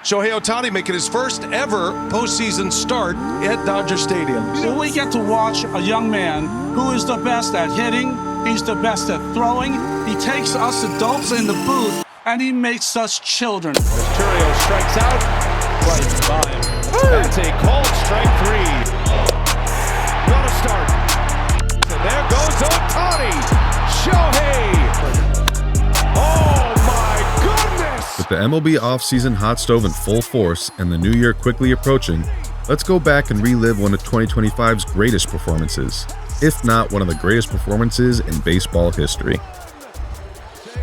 Shohei Ohtani making his first ever postseason start at Dodger Stadium. Well, we get to watch a young man who is the best at hitting, he's the best at throwing, he takes us adults in the booth, and he makes us children. As Churio strikes out, right by him. That's a called strike 3. Gonna start. And there goes Ohtani! Shohei! Oh my goodness! With the MLB offseason hot stove in full force and the new year quickly approaching, let's go back and relive one of 2025's greatest performances, if not one of the greatest performances in baseball history.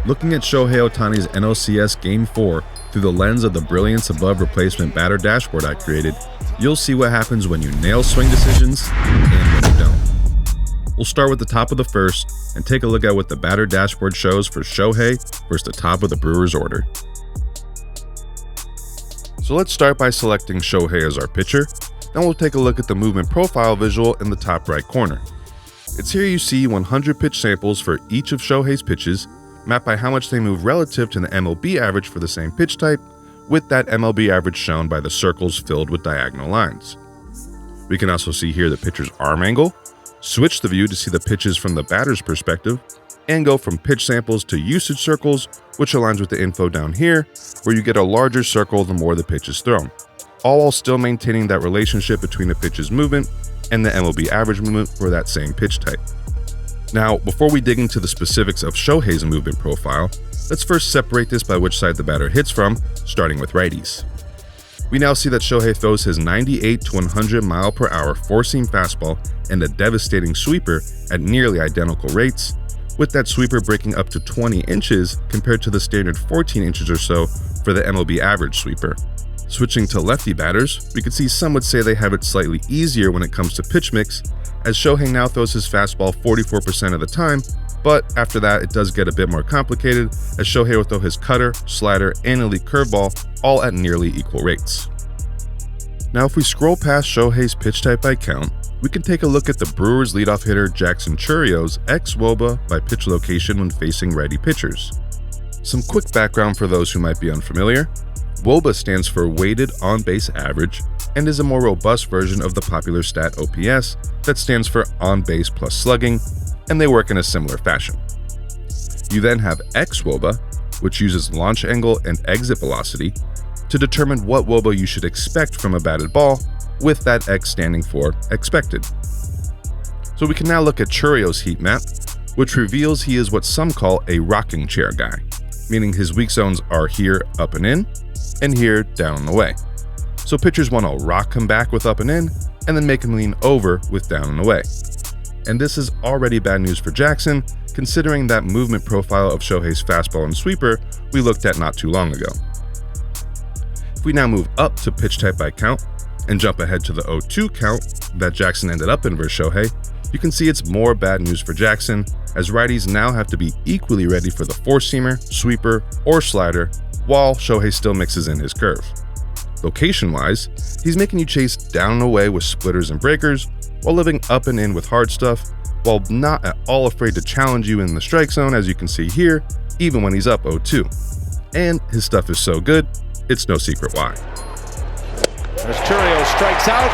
Looking at Shohei Ohtani's NLCS Game 4 through the lens of the Brilliance above replacement batter dashboard I created, you'll see what happens when you nail swing decisions and when you don't. We'll start with the top of the first and take a look at what the batter dashboard shows for Shohei versus the top of the Brewers order. So let's start by selecting Shohei as our pitcher, then we'll take a look at the movement profile visual in the top right corner. It's here you see 100 pitch samples for each of Shohei's pitches, mapped by how much they move relative to the MLB average for the same pitch type, with that MLB average shown by the circles filled with diagonal lines. We can also see here the pitcher's arm angle, switch the view to see the pitches from the batter's perspective, and go from pitch samples to usage circles, which aligns with the info down here, where you get a larger circle the more the pitch is thrown, all while still maintaining that relationship between the pitch's movement and the MLB average movement for that same pitch type. Now, before we dig into the specifics of Shohei's movement profile, let's first separate this by which side the batter hits from, starting with righties. We now see that Shohei throws his 98 to 100 mile per hour four-seam fastball and a devastating sweeper at nearly identical rates, with that sweeper breaking up to 20 inches compared to the standard 14 inches or so for the MLB average sweeper. Switching to lefty batters, we can see some would say they have it slightly easier when it comes to pitch mix, as Shohei now throws his fastball 44% of the time, but after that it does get a bit more complicated, as Shohei will throw his cutter, slider, and elite curveball all at nearly equal rates. Now if we scroll past Shohei's pitch type by count, we can take a look at the Brewers leadoff hitter Jackson Churio's xWOBA by pitch location when facing righty pitchers. Some quick background for those who might be unfamiliar. WOBA stands for weighted on-base average and is a more robust version of the popular stat OPS that stands for on-base plus slugging, and they work in a similar fashion. You then have xWOBA, which uses launch angle and exit velocity to determine what WOBA you should expect from a batted ball, with that X standing for expected. So we can now look at Churio's heat map, which reveals he is what some call a rocking chair guy, meaning his weak zones are here up and in, and here down and away. So pitchers want to rock him back with up and in, and then make him lean over with down and away. And this is already bad news for Jackson, considering that movement profile of Shohei's fastball and sweeper we looked at not too long ago. If we now move up to pitch type by count, and jump ahead to the 0-2 count that Jackson ended up in versus Shohei, you can see it's more bad news for Jackson, as righties now have to be equally ready for the four-seamer, sweeper, or slider, while Shohei still mixes in his curve. Location-wise, he's making you chase down and away with splitters and breakers, while living up and in with hard stuff, while not at all afraid to challenge you in the strike zone, as you can see here, even when he's up 0-2. And his stuff is so good, it's no secret why. As Churio strikes out,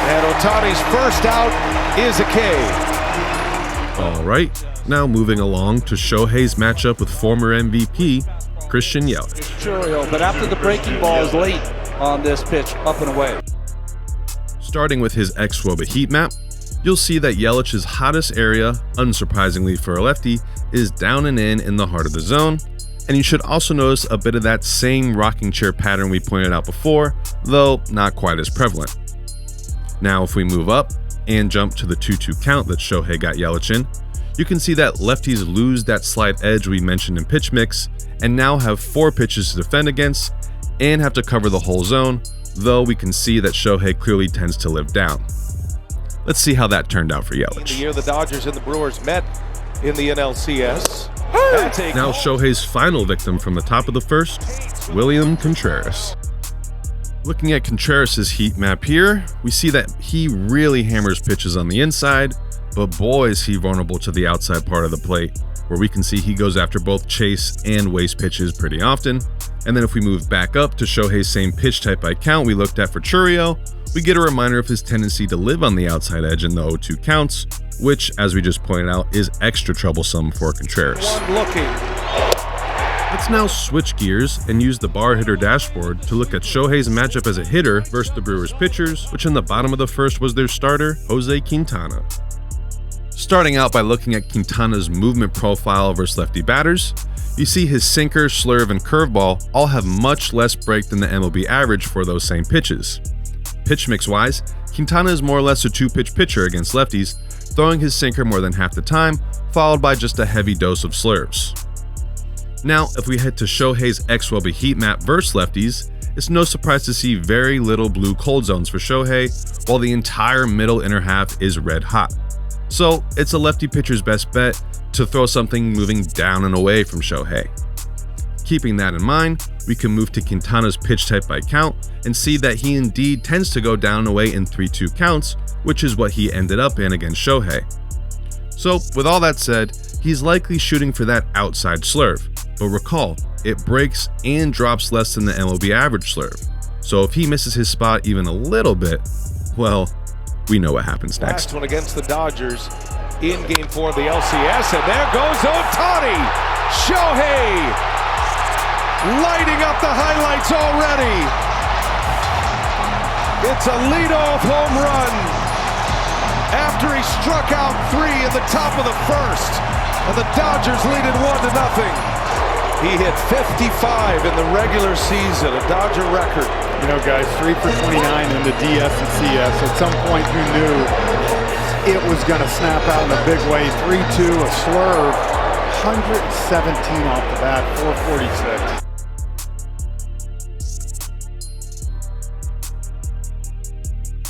and Ohtani's first out is a K. Alright, now moving along to Shohei's matchup with former MVP, Christian Yelich. Churio, but after the breaking ball is late on this pitch, up and away. Starting with his xWOBA heat map, you'll see that Yelich's hottest area, unsurprisingly for a lefty, is down and in the heart of the zone, and you should also notice a bit of that same rocking chair pattern we pointed out before, though not quite as prevalent. Now if we move up and jump to the 2-2 count that Shohei got Yelich in, you can see that lefties lose that slight edge we mentioned in pitch mix, and now have 4 pitches to defend against, and have to cover the whole zone, though we can see that Shohei clearly tends to live down. Let's see how that turned out for Yelich. The year the Dodgers and the Brewers met in the NLCS. Now Shohei's final victim from the top of the first, William Contreras. Looking at Contreras' heat map here, we see that he really hammers pitches on the inside, but boy is he vulnerable to the outside part of the plate, where we can see he goes after both chase and waste pitches pretty often, And then if we move back up to Shohei's same pitch type by count we looked at for Churio, we get a reminder of his tendency to live on the outside edge in the 0-2 counts, which, as we just pointed out, is extra troublesome for Contreras. One looking. Let's now switch gears and use the bar hitter dashboard to look at Shohei's matchup as a hitter versus the Brewers pitchers, which in the bottom of the first was their starter, Jose Quintana. Starting out by looking at Quintana's movement profile versus lefty batters, you see his sinker, slurve, and curveball all have much less break than the MLB average for those same pitches. Pitch mix wise, Quintana is more or less a two-pitch pitcher against lefties, throwing his sinker more than half the time, followed by just a heavy dose of slurves. Now, if we head to Shohei's xWOBA heat map versus lefties, it's no surprise to see very little blue cold zones for Shohei, while the entire middle inner half is red hot. So, it's a lefty pitcher's best bet to throw something moving down and away from Shohei. Keeping that in mind, we can move to Quintana's pitch type by count and see that he indeed tends to go down and away in 3-2 counts, which is what he ended up in against Shohei. So, with all that said, he's likely shooting for that outside slurve, but recall, it breaks and drops less than the MLB average slurve. So if he misses his spot even a little bit, well, we know what happens next. Last one against the Dodgers in Game 4 of the LCS, and there goes Ohtani! Shohei lighting up the highlights already. It's a leadoff home run after he struck out 3 in the top of the first, and the Dodgers lead it 1-0. He hit 55 in the regular season, a Dodger record. You know, guys, 3 for 29 in the DS and CS. At some point, you knew it was going to snap out in a big way. 3-2, a slurve, 117 off the bat, 446.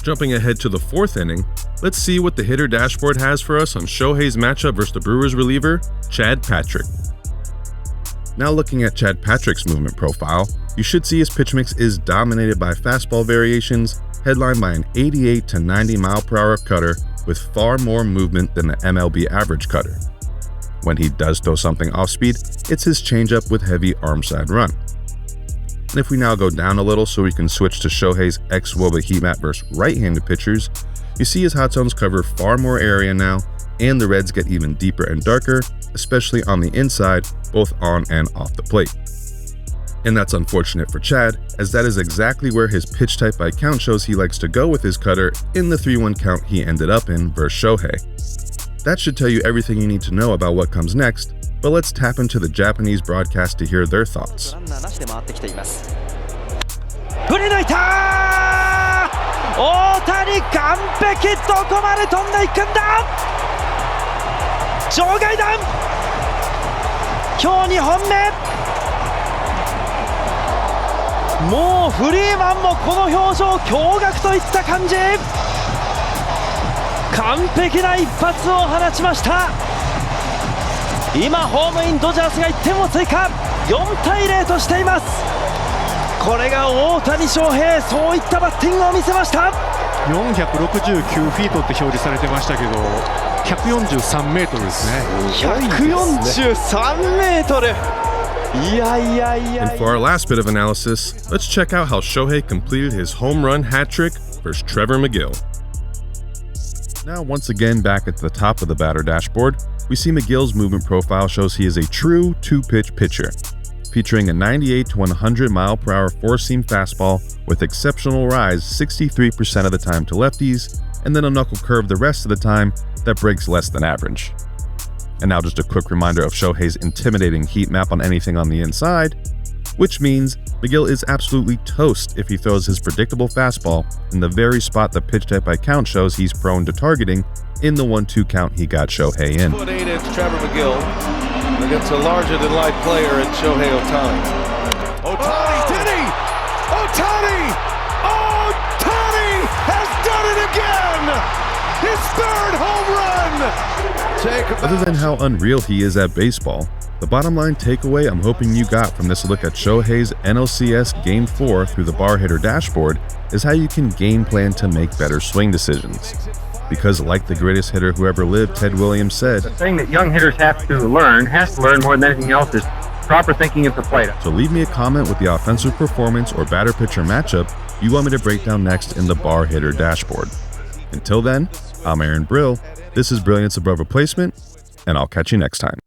Jumping ahead to the 4th inning, let's see what the hitter dashboard has for us on Shohei's matchup versus the Brewers reliever, Chad Patrick. Now looking at Chad Patrick's movement profile, you should see his pitch mix is dominated by fastball variations, headlined by an 88 to 90 mile per hour cutter with far more movement than the MLB average cutter. When he does throw something off speed, it's his changeup with heavy arm side run. And if we now go down a little so we can switch to Shohei's xWOBA heat map versus right-handed pitchers, you see his hot zones cover far more area now, and the reds get even deeper and darker, especially on the inside, both on and off the plate. And that's unfortunate for Chad, as that is exactly where his pitch type by count shows he likes to go with his cutter in the 3-1 count he ended up in versus Shohei. That should tell you everything you need to know about what comes next, but let's tap into the Japanese broadcast to hear their thoughts. 振り抜いた大谷完璧どこまで飛んでいくんだ場外弾今日2本目もうフリーマンもこの表情驚愕といった感じ完璧な一発を放ちました今ホームインドジャースが1点を追加4対0としていますこれが大谷翔平そういったバッティングを見せました469フィートって表示されてましたけど143メートルですね143メートルいやいやいや And for our last bit of analysis, let's check out how Shohei completed his home run hat trick versus Trevor McGill. Now once again back at the top of the batter dashboard, we see McGill's movement profile shows he is a true two-pitch pitcher, featuring a 98 to 100 mile per hour four-seam fastball with exceptional rise 63% of the time to lefties, and then a knuckle curve the rest of the time that breaks less than average. And now just a quick reminder of Shohei's intimidating heat map on anything on the inside, which means McGill is absolutely toast if he throws his predictable fastball in the very spot the pitch type by count shows he's prone to targeting in the 1-2 count he got Shohei in. 8-inch Trevor McGill against a larger-than-life player in Shohei Ohtani. Ohtani, did he? Ohtani! Ohtani has done it again! His third home run! Other than how unreal he is at baseball, the bottom line takeaway I'm hoping you got from this look at Shohei's NLCS Game 4 through the bar hitter dashboard is how you can game plan to make better swing decisions. Because like the greatest hitter who ever lived, Ted Williams said, The thing that young hitters have to learn more than anything else, is proper thinking into play. So leave me a comment with the offensive performance or batter-pitcher matchup you want me to break down next in the Bar Hitter Dashboard. Until then, I'm Aaron Brill, this is Brilliance Above Replacement, and I'll catch you next time.